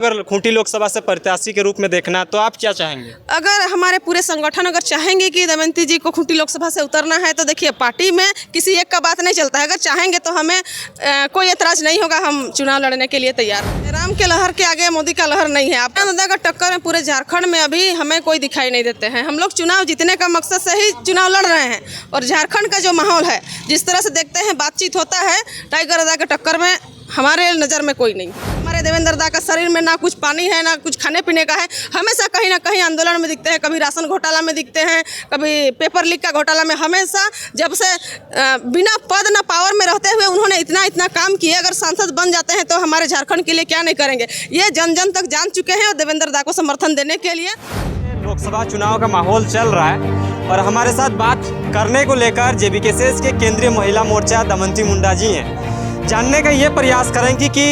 अगर खूंटी लोकसभा से प्रत्याशी के रूप में देखना तो आप क्या चाहेंगे? अगर हमारे पूरे संगठन अगर चाहेंगे कि दमयंती जी को खूंटी लोकसभा से उतरना है तो देखिए पार्टी में किसी एक का बात नहीं चलता है। अगर चाहेंगे तो हमें कोई एतराज़ नहीं होगा, हम चुनाव लड़ने के लिए तैयार हैं। राम के लहर के आगे मोदी का लहर नहीं है। आपका दादा का टक्कर में पूरे झारखंड में अभी हमें कोई दिखाई नहीं देते हैं। हम लोग चुनाव जीतने का मकसद से ही चुनाव लड़ रहे हैं और झारखंड का जो माहौल है, जिस तरह से देखते हैं बातचीत होता है, टाइगर दादा के टक्कर में हमारे नज़र में कोई नहीं। हमारे देवेंद्र दा का शरीर में ना कुछ पानी है ना कुछ खाने पीने का है। हमेशा कहीं ना कहीं आंदोलन में दिखते हैं, कभी राशन घोटाला में दिखते हैं, कभी पेपर लीक का घोटाला में। हमेशा जब से बिना पद ना पावर में रहते हुए उन्होंने इतना काम किए। अगर सांसद बन जाते हैं तो हमारे झारखंड के लिए क्या नहीं करेंगे, ये जन जन तक जान चुके हैं। और देवेंद्र दा को समर्थन देने के लिए लोकसभा चुनाव का माहौल चल रहा है और हमारे साथ बात करने को लेकर जेबीकेएस के केंद्रीय महिला मोर्चा दमयंती मुंडा जी हैं। जानने का ये प्रयास करेंगे कि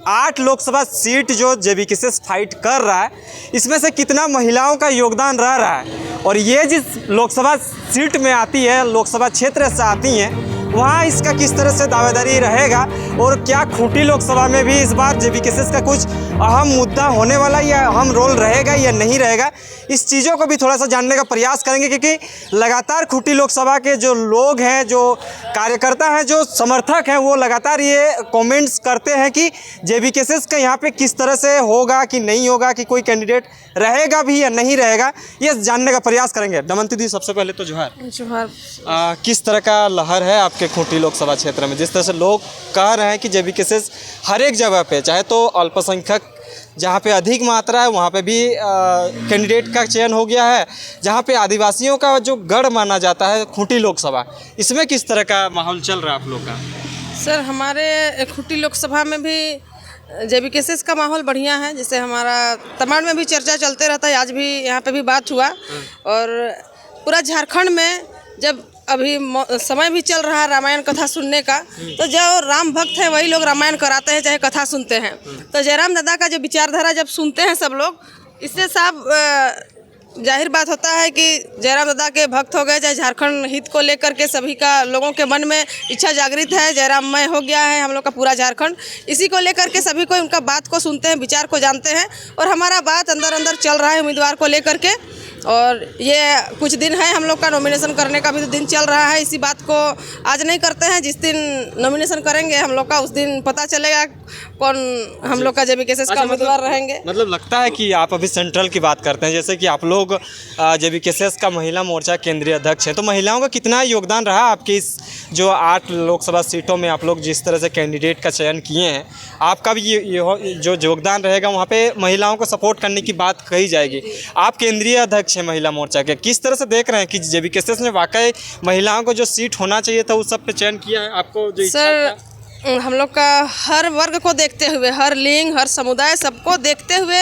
8 लोकसभा सीट जो जेबीकेएस फाइट कर रहा है, इसमें से कितना महिलाओं का योगदान रहा है और ये जिस लोकसभा सीट में आती है, लोकसभा क्षेत्र से आती हैं, वहाँ इसका किस तरह से दावेदारी रहेगा और क्या खूंटी लोकसभा में भी इस बार जेबीकेएस का कुछ अहम मुद्दा होने वाला या अहम रोल रहेगा या नहीं रहेगा, इस चीज़ों को भी थोड़ा सा जानने का प्रयास करेंगे। क्योंकि लगातार खूंटी लोकसभा के जो लोग हैं, जो कार्यकर्ता हैं, जो समर्थक हैं, वो लगातार ये कमेंट्स करते हैं कि जेबीकेएस का यहाँ पे किस तरह से होगा कि नहीं होगा, कि कोई कैंडिडेट रहेगा भी या नहीं रहेगा, ये जानने का प्रयास करेंगे। दमयंती दी, सबसे पहले तो जोहार। किस तरह का लहर है आपके खूंटी लोकसभा क्षेत्र में? जिस तरह से लोग कह रहे हैं कि जेबीकेएस हर एक जगह पे, चाहे तो अल्पसंख्यक जहाँ पे अधिक मात्रा है वहाँ पे भी कैंडिडेट का चयन हो गया है, जहाँ पे आदिवासियों का जो गढ़ माना जाता है खूंटी लोकसभा, इसमें किस तरह का माहौल चल रहा है आप लोग का? सर, हमारे खूंटी लोकसभा में भी जेबीकेएस का माहौल बढ़िया है। जैसे हमारा तमाम में भी चर्चा चलते रहता है, आज भी यहाँ पे भी बात हुआ। और पूरा झारखंड में जब अभी समय भी चल रहा है रामायण कथा सुनने का, तो जो राम भक्त हैं वही लोग रामायण कराते हैं चाहे कथा सुनते हैं। तो जयराम दादा का जो विचारधारा जब सुनते हैं सब लोग, इससे साफ जाहिर बात होता है कि जयराम दादा के भक्त हो गए। चाहे झारखंड हित को लेकर के सभी का लोगों के मन में इच्छा जागृत है, जयराममय हो गया है हम लोग का पूरा झारखंड। इसी को लेकर के सभी को उनका बात को सुनते हैं, विचार को जानते हैं और हमारा बात अंदर अंदर चल रहा है उम्मीदवार को लेकर के। और ये कुछ दिन है हम लोग का नॉमिनेशन करने का भी तो दिन चल रहा है। इसी बात को आज नहीं करते हैं, जिस दिन नॉमिनेशन करेंगे हम लोग का उस दिन पता चलेगा कौन हम लोग का जेबीकेएस का उम्मीदवार रहेंगे। मतलब लगता है कि आप अभी सेंट्रल की बात करते हैं, जैसे कि आप लोग जेबीकेएस का महिला मोर्चा केंद्रीय अध्यक्ष है, तो महिलाओं का कितना योगदान रहा आपकी इस जो 8 लोकसभा सीटों में आप लोग जिस तरह से कैंडिडेट का चयन किए हैं, आपका भी ये जो योगदान रहेगा वहाँ पे महिलाओं को सपोर्ट करने की बात कही जाएगी। आप केंद्रीय अध्यक्ष हैं महिला मोर्चा के, किस तरह से देख रहे हैं कि जेबीकेएस ने वाकई महिलाओं को जो सीट होना चाहिए था उस सब पे चयन किया है? आपको जो सर, हम लोग का हर वर्ग को देखते हुए, हर लिंग, हर समुदाय, सबको देखते हुए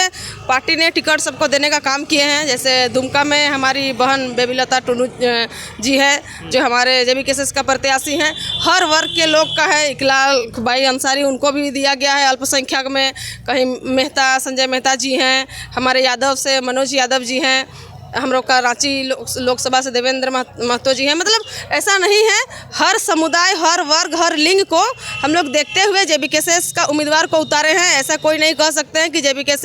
पार्टी ने टिकट सबको देने का काम किए हैं। जैसे दुमका में हमारी बहन बेबीलता टुनू जी है जो हमारे जेबीकेएस का प्रत्याशी हैं। हर वर्ग के लोग का है। इकलाल भाई अंसारी, उनको भी दिया गया है। अल्पसंख्यक में कहीं मेहता, संजय मेहता जी हैं, हमारे यादव से मनोज यादव जी हैं, हम लोग का रांची लोकसभा से देवेंद्र महतो जी हैं। मतलब ऐसा नहीं है, हर समुदाय, हर वर्ग, हर लिंग को हम लोग देखते हुए जेबीकेएस का उम्मीदवार को उतारे हैं। ऐसा कोई नहीं कह सकते हैं कि जेबीकेएस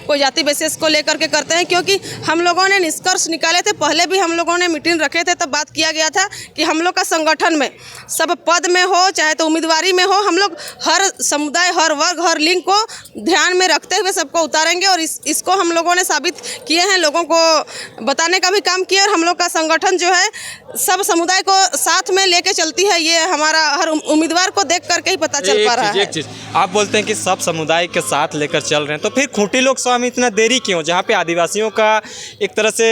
कोई जाति बेसिस को लेकर के करते हैं, क्योंकि हम लोगों ने निष्कर्ष निकाले थे। पहले भी हम लोगों ने मीटिंग रखे थे, तब बात किया गया था कि हम लोग का संगठन में सब पद में हो चाहे तो उम्मीदवारी में हो, हम लोग हर समुदाय, हर वर्ग, हर लिंग को ध्यान में रखते हुए सबको उतारेंगे। और इसको हम लोगों ने साबित किए हैं, लोगों को बताने का भी काम किया। और हम लोग का संगठन जो है सब समुदाय को साथ में लेके चलती है, ये हमारा हर उम्मीदवार को देख करके ही पता चल पा रहा है। एक चीज़ आप बोलते हैं कि सब समुदाय के साथ लेकर चल रहे हैं, तो फिर खूंटी लोकसभा में इतना देरी क्यों, जहाँ पे आदिवासियों का एक तरह से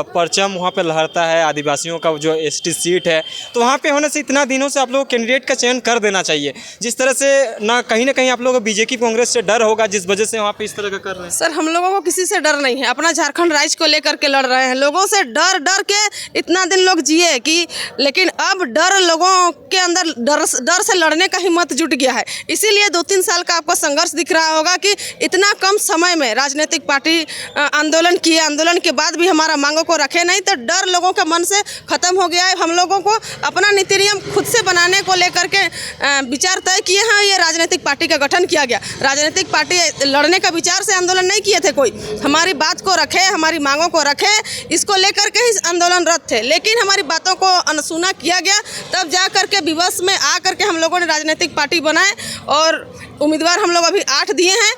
परचम वहाँ पे लहरता है, आदिवासियों का जो एसटी सीट है, तो वहाँ पे होने से इतना दिनों से आप लोग कैंडिडेट का चयन कर देना चाहिए। जिस तरह से ना कहीं आप लोग बीजेपी कांग्रेस से डर होगा, जिस वजह से वहाँ पे इस तरह का कर रहे हैं। सर, हम लोगों को किसी से डर नहीं है, अपना झारखंड राज्य को लेकर के लड़ लड़ रहे हैं। लोगों से डर डर के इतना दिन लोग जिए कि, लेकिन अब डर लोगों के अंदर डर से लड़ने का हिम्मत जुट गया है। इसीलिए 2-3 साल का आपको संघर्ष दिख रहा होगा कि इतना कम समय में राजनीतिक पार्टी आंदोलन किए, आंदोलन के बाद भी हमारा मांगों को रखे नहीं, तो डर लोगों के मन से खत्म हो गया है। हम लोगों को अपना नीति नियम खुद से बनाने को लेकर के विचार तय किए हैं। ये राजनीतिक पार्टी का गठन किया गया। राजनीतिक पार्टी लड़ने का विचार से आंदोलन नहीं किए थे कोई, हमारी बात को रखे, हमारी मांगों को रखे, इसको लेकर के ही आंदोलनरत थे। लेकिन हमारी बातों को अनसुना किया गया, तब जा करके विवश में आ करके हम लोगों ने राजनीतिक पार्टी बनाए और उम्मीदवार हम लोग अभी 8 दिए हैं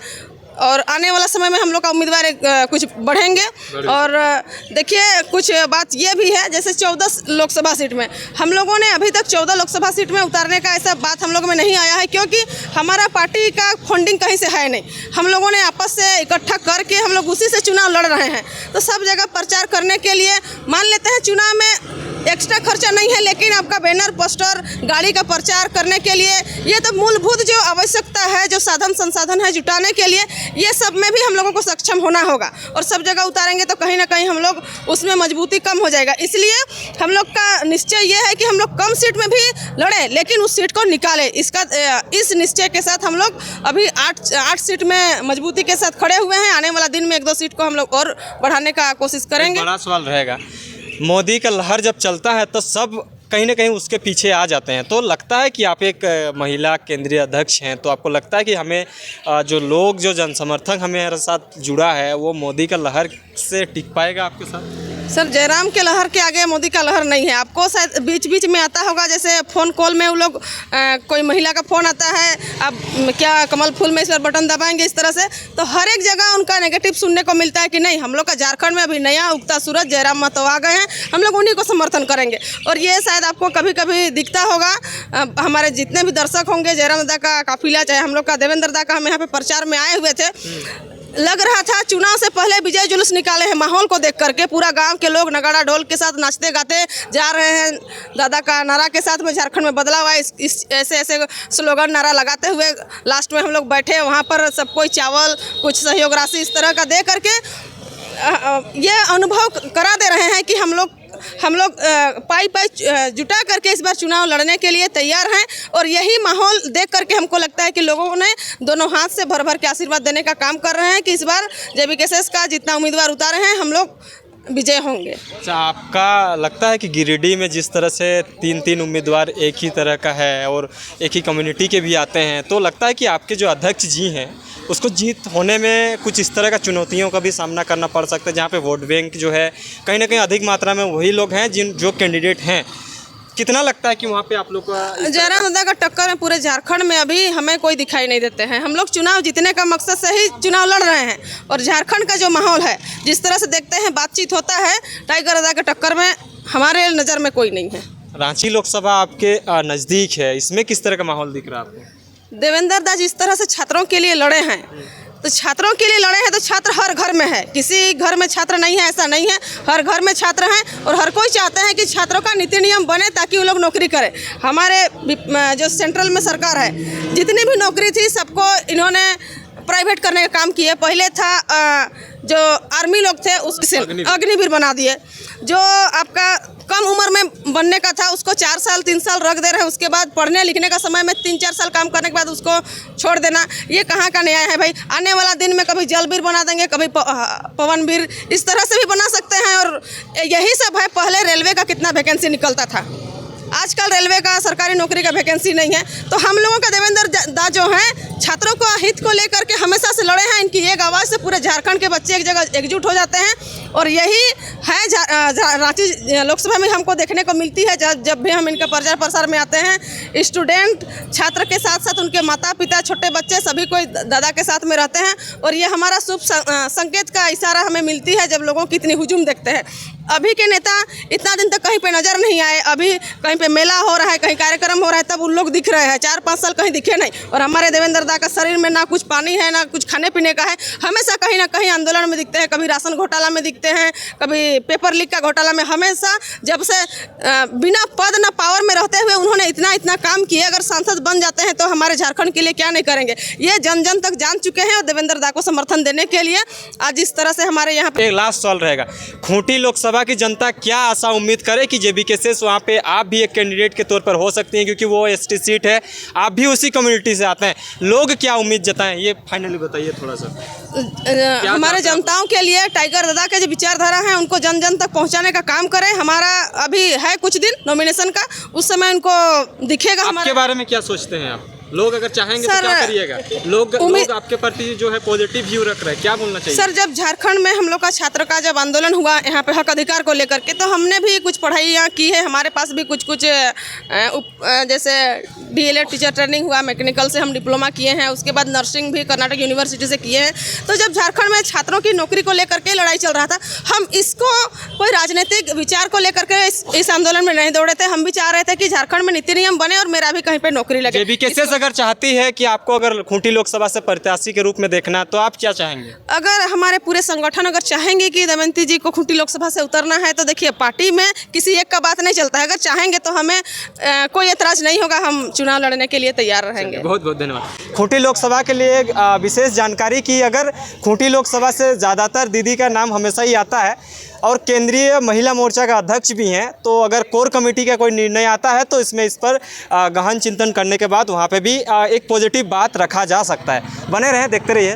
और आने वाला समय में हम लोग का उम्मीदवार कुछ बढ़ेंगे। और देखिए कुछ बात ये भी है, जैसे 14 लोकसभा सीट में हम लोगों ने अभी तक 14 लोकसभा सीट में उतारने का ऐसा बात हम लोग में नहीं आया है, क्योंकि हमारा पार्टी का फंडिंग कहीं से है नहीं। हम लोगों ने आपस से इकट्ठा करके हम लोग उसी से चुनाव लड़ रहे हैं। तो सब जगह प्रचार करने के लिए मान लेते हैं चुनाव में एक्स्ट्रा खर्चा नहीं है, लेकिन आपका बैनर, पोस्टर, गाड़ी का प्रचार करने के लिए ये तो मूलभूत जो आवश्यकता है, जो साधन संसाधन है जुटाने के लिए, ये सब में भी हम लोगों को सक्षम होना होगा। और सब जगह उतारेंगे तो कहीं ना कहीं हम लोग उसमें मजबूती कम हो जाएगा। इसलिए हम लोग का निश्चय ये है कि हम लोग कम सीट में भी लड़ें, लेकिन उस सीट को निकालें। इस निश्चय के साथ हम लोग अभी 8 सीट में मजबूती के साथ खड़े हुए हैं। आने वाला दिन में 1-2 सीट को हम लोग और बढ़ाने का कोशिश करेंगे। बड़ा सवाल रहेगा, मोदी का लहर जब चलता है तो सब कहीं ना कहीं उसके पीछे आ जाते हैं। तो लगता है कि आप एक महिला केंद्रीय अध्यक्ष हैं, तो आपको लगता है कि हमें जो लोग, जो जनसमर्थक हमारे साथ जुड़ा है, वो मोदी का लहर से टिक पाएगा आपके साथ? सर, जयराम के लहर के आगे मोदी का लहर नहीं है। आपको शायद बीच बीच में आता होगा, जैसे फ़ोन कॉल में वो लोग कोई महिला का फ़ोन आता है, आप क्या कमल फूल में इस पर बटन दबाएंगे, इस तरह से। तो हर एक जगह उनका नेगेटिव सुनने को मिलता है कि नहीं, हम लोग का झारखंड में अभी नया उगता सूरज जयराम महतो आ गए हैं, हम लोग उन्हीं को समर्थन करेंगे। और ये शायद आपको कभी कभी दिखता होगा, हमारे जितने भी दर्शक होंगे, जयराम दादा का काफिला, चाहे हम लोग का देवेंद्र दादा का, हम यहाँ पे प्रचार में आए हुए थे, लग रहा था चुनाव से पहले विजय जुलूस निकाले हैं। माहौल को देख करके पूरा गांव के लोग नगाड़ा ढोल के साथ नाचते गाते जा रहे हैं। दादा का नारा के साथ में झारखंड में बदलाव आए, ऐसे ऐसे स्लोगन नारा लगाते हुए लास्ट में हम लोग बैठे वहाँ पर, सब कोई चावल, कुछ सहयोग राशि इस तरह का दे करके ये अनुभव करा दे रहे हैं कि हम लोग पाई जुटा करके इस बार चुनाव लड़ने के लिए तैयार हैं। और यही माहौल देख करके हमको लगता है कि लोगों ने दोनों हाथ से भर भर के आशीर्वाद देने का काम कर रहे हैं कि इस बार JBKSS का जितना उम्मीदवार उतारे हैं हम लोग विजय होंगे। अच्छा, आपका लगता है कि गिरिडीह में जिस तरह से 3 उम्मीदवार एक ही तरह का है और एक ही कम्युनिटी के भी आते हैं, तो लगता है कि आपके जो अध्यक्ष जी हैं उसको जीत होने में कुछ इस तरह का चुनौतियों का भी सामना करना पड़ सकता है, जहाँ पे वोट बैंक जो है कहीं ना कहीं अधिक मात्रा में वही लोग हैं जो कैंडिडेट हैं? कितना लगता है कि वहाँ पे आप लोग का जयराम दादा का टक्कर में पूरे झारखंड में अभी हमें कोई दिखाई नहीं देते हैं। हम लोग चुनाव जीतने का मकसद से ही चुनाव लड़ रहे हैं। और झारखंड का जो माहौल है, जिस तरह से देखते हैं बातचीत होता है, टाइगर दादा के टक्कर में हमारे नज़र में कोई नहीं है। रांची लोकसभा आपके नज़दीक है, इसमें किस तरह का माहौल दिख रहा है आपको? देवेंद्र दास जिस तरह से छात्रों के लिए लड़े हैं, तो छात्रों के लिए लड़े हैं, तो छात्र हर घर में है। किसी घर में छात्र नहीं है ऐसा नहीं है, हर घर में छात्र हैं। और हर कोई चाहते हैं कि छात्रों का नीति नियम बने ताकि वो लोग नौकरी करें। हमारे जो सेंट्रल में सरकार है, जितनी भी नौकरी थी सबको इन्होंने प्राइवेट करने का काम किए। पहले था जो आर्मी लोग थे उससे अग्निवीर बना दिए। जो आपका कम उम्र में बनने का था उसको 4 साल 3 साल रख दे रहे हैं। उसके बाद पढ़ने लिखने का समय में 3-4 साल काम करने के बाद उसको छोड़ देना, ये कहाँ का न्याय है भाई? आने वाला दिन में कभी जलवीर बना देंगे, कभी पवनवीर, इस तरह से भी बना सकते हैं। और यही सब है। पहले रेलवे का कितना वैकेंसी निकलता था, आजकल रेलवे का सरकारी नौकरी का वैकेंसी नहीं है। तो हम लोगों का देवेंद्र दा जो हैं छात्रों को हित को लेकर के हमेशा से लड़े हैं। इनकी एक आवाज़ से पूरे झारखंड के बच्चे एक जगह एकजुट हो जाते हैं। और यही है रांची लोकसभा में हमको देखने को मिलती है। जब भी हम इनके प्रचार प्रसार में आते हैं, स्टूडेंट छात्र के साथ साथ उनके माता पिता, छोटे बच्चे, सभी कोई दादा के साथ में रहते हैं। और ये हमारा शुभ संकेत का इशारा हमें मिलती है जब लोगों की इतनी हुजूम देखते हैं। अभी के नेता इतना दिन तक कहीं पे नजर नहीं आए। अभी कहीं पे मेला हो रहा है, कहीं कार्यक्रम हो रहा है, तब उन लोग दिख रहे हैं। 4-5 साल कहीं दिखे नहीं। और हमारे देवेंद्र दा का शरीर में ना कुछ पानी है, ना कुछ खाने पीने का है। हमेशा कहीं ना कहीं आंदोलन में दिखते हैं, कभी राशन घोटाला में दिखते हैं, कभी पेपर लीक का घोटाला में। हमेशा जब से बिना पद न पावर में रहते हुए उन्होंने इतना काम किए। अगर सांसद बन जाते हैं तो हमारे झारखंड के लिए क्या नहीं करेंगे, ये जन जन तक जान चुके हैं। और देवेंद्र दा को समर्थन देने के लिए आज इस तरह से हमारे यहाँ पे एक लास्ट सवाल रहेगा, खूंटी लोकसभा की जनता क्या आशा उम्मीद करे कि जेबीके शेष वहाँ पे आप भी एक कैंडिडेट के तौर पर हो सकती हैं, क्योंकि वो एसटी सीट है, आप भी उसी कम्युनिटी से आते हैं। लोग क्या उम्मीद जताएं, ये फाइनली बताइए थोड़ा सा। हमारे जनताओं के लिए टाइगर दादा के जो विचारधारा है उनको जन जन तक पहुंचाने का काम करें। हमारा अभी है कुछ दिन नॉमिनेशन का, उस समय उनको दिखेगा। आपके बारे में क्या सोचते हैं आप? लोग अगर चाहेंगे तो क्या करिएगा? लोग आपके प्रति जो है पॉजिटिव व्यू रख रहे हैं, क्या बोलना चाहिए? सर, जब झारखंड में हम लोग का छात्र का जब आंदोलन हुआ यहाँ पे हक अधिकार को लेकर के, तो हमने भी कुछ पढ़ाई यहाँ की है। हमारे पास भी कुछ जैसे डीएलएड टीचर ट्रेनिंग हुआ, मैकेनिकल से हम डिप्लोमा किए हैं, उसके बाद नर्सिंग भी कर्नाटक यूनिवर्सिटी से किए हैं। तो जब झारखंड में छात्रों की नौकरी को लेकर के लड़ाई चल रहा था, हम इसको कोई राजनीतिक विचार को लेकर के इस आंदोलन में नहीं दौड़े थे। हम भी चाह रहे थे कि झारखंड में नीति नियम बने और मेरा भी कहीं पर नौकरी लगे। जेबीके शेष अगर चाहती है कि आपको अगर खूंटी लोकसभा से प्रत्याशी के रूप में देखना, तो आप क्या चाहेंगे? अगर हमारे पूरे संगठन अगर चाहेंगे कि दमयंती जी को खूंटी लोकसभा से उतरना है, तो देखिए पार्टी में किसी एक का बात नहीं चलता है। अगर चाहेंगे तो हमें कोई एतराज नहीं होगा, हम चुनाव लड़ने के लिए तैयार रहेंगे। बहुत बहुत धन्यवाद। खूंटी लोकसभा के लिए एक विशेष जानकारी की, अगर खूंटी लोकसभा से ज़्यादातर दीदी का नाम हमेशा ही आता है और केंद्रीय महिला मोर्चा का अध्यक्ष भी हैं, तो अगर कोर कमेटी का कोई निर्णय आता है तो इसमें इस पर गहन चिंतन करने के बाद वहाँ पे भी एक पॉजिटिव बात रखा जा सकता है। बने रहें, देखते रहिए।